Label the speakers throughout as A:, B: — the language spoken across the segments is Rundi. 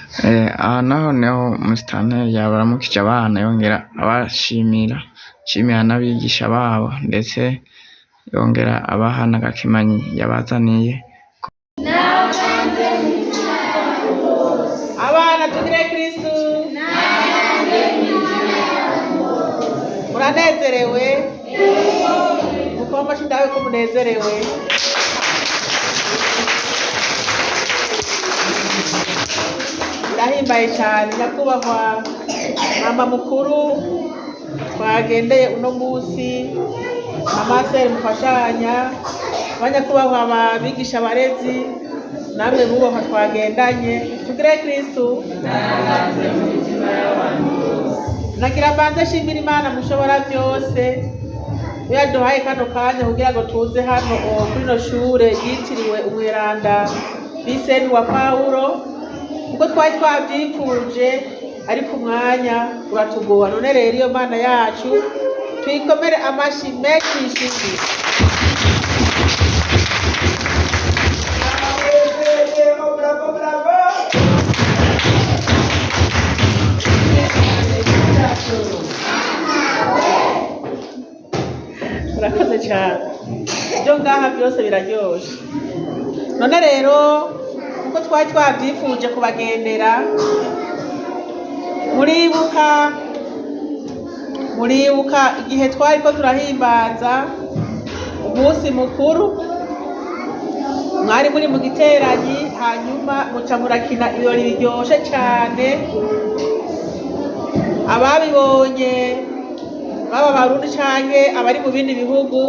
A: Aha naho niho umusitanteri yabaramukije abana yongera ashimira n'abigisha babo, ndetse yongera abaha n'agakemanyi yabazaniye.
B: Abana tugire Kristu, muranezerewe? Mukoma shindawe ko munezerewe. Ndahimbaye cyane nyakubahwa mama mukuru twagendeye uno munsi, mama seri mufashanya, abanyakubahwa abigisha abarezi, namwe mubahwa twagendanye. Tugire Kristu. Nagira mbanze shimira Imana mushobora byose yaduhaye kano kanya kugira ngo tuze hano kuri no shure yitiriwe umweranda Vincent wa Paulo, kuko twari twabyifuje ariko umwanya uratugora. None rero iyo Mana yacu tuyikomere amashi menshi shimbi. Murakoze cyane, ibyo ngaha byose biraryoshe. None rero kuko twari twabyifuje kubagendera, muribuka igihe twari ko turahimbaza umunsi mukuru, mwari muri mu giteranyi, hanyuma muca murakina ibirori biryoshe cyane. Ababibonye baba Barundi canke abari mu bindi bihugu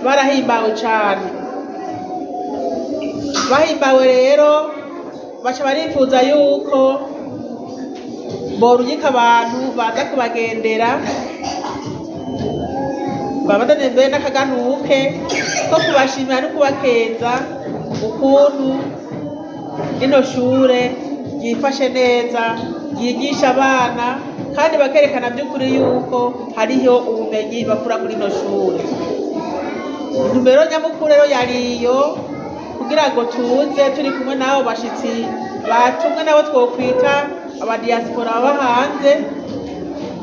B: barahimbawe cyane. Bahimbawe rero baca barifuza yuko borungika abantu baza kubagendera, babadane mbere n'akaganuke ko kubashimira no kubakeza ukuntu ino shure ryifashe neza, ryigisha abana kandi bakerekana by'ukuri yuko hariho ubumenyi bakura muri ino shure. Intumbero nyamukuru rero yariyo kugira ngo tuze turi kumwe n'abo bashitsi batumwe nabo twokwita abadiaspora baba hanze,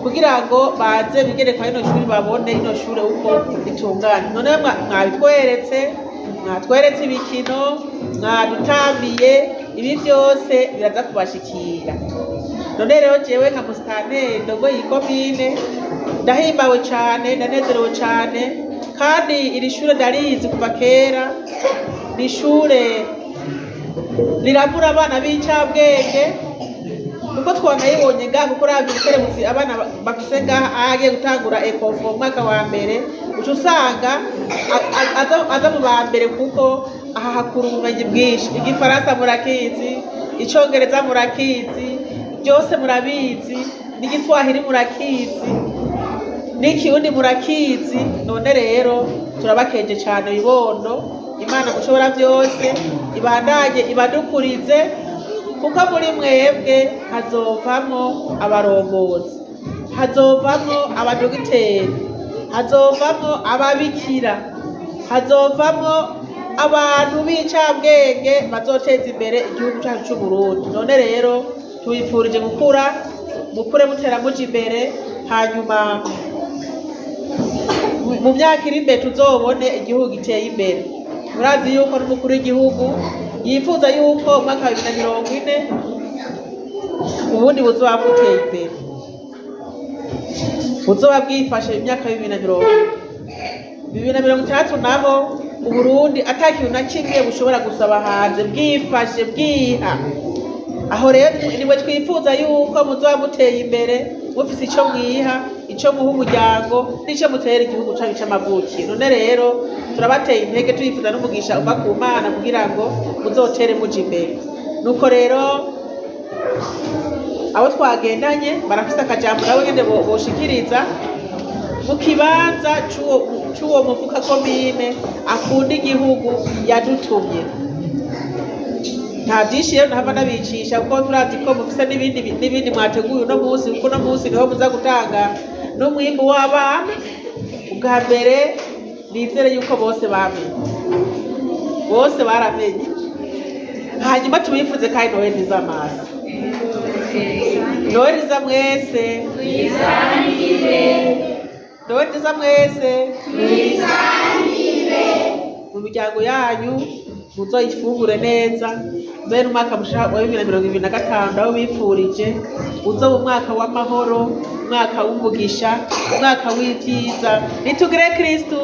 B: kugira ngo baze bigereka ino shure, babone ino shure uko itungana. None mwatweretse ibikino, mwadutambiye, ibi byose biraza kubashikira. None rero jewe nka musitanteri ndogo yikomine ndahimbawe cyane, ndanezerewe cyane, kandi iri shure ndarizi kuva kera. Ni ishure riramura abana b'incabwenge, kuko twanayibonye ngaha, kuko rabikeremusi abana bafise ngaha agiye gutangura ekofo mu mwaka wa mbere, uca usanga aza mu ba mbere, kuko aha hakura ubumenyi bwinshi. Igifaransa murakizi, icongereza murakizi, byose murabizi, n'igiswahili murakizi, n'ikirundi murakizi. None rero turabakeje cyane bibondo. Imana mushobora byose ibandanye ibadukurize, kuko muri mwebwe hazovamo abarongozi, hazovamo abadogiteri, hazovamo ababikira, hazovamo abantu b'incabwenge bazoteza imbere igihugu cyacu cy'u Burundi. None rero tubifurije mukure mutera muja imbere, hanyuma mu myaka iri imbere tuzobone igihugu giteye imbere. Murazi yuko n'umukuru w'igihugu yifuza yuko umwaka wa 2040 ubundi buzoba buteye imbere, buzoba bwifashe imyaka 2030 naho Uburundi atakintu na kimwe bushobora gusaba hanze, bwifashe bwiha. Aho rero niwe twifuza yuko muzoba muteye imbere, mufise ico mwiha, ico muha umuryango, n'ico mutera igihugu cyacu c'amavukiro. None rero turabateye intege, twifuza n'umugisha uva ku Mana kugira ngo muzotere muja imbere. Nuko rero abo twagendanye barafise akajambo nabo nyene boshikiriza mu kibanza c'uwo muvuka komine akunda igihugu yadutumye. Nta byinshi rero ntava nabicisha, kuko turazi ko mufise n'ibindi mwateguye uno munsi, kuko uno munsi niho muza gutanga n'umwimbu w'abana. Ubwa mbere nizere yuko bose bamenye, bose baramenye, hanyuma tubifuze kandi nowe nizamazi. Noheli nziza mwese. Noheli nziza mwese. Mu miryango yanyu muzoyifungure neza, mbere umwaka musha wa 2025 aho bifurije uzoba umwaka w'amahoro, umwaka w'umugisha, umwaka w'ivyiza. Nitugire Kristu.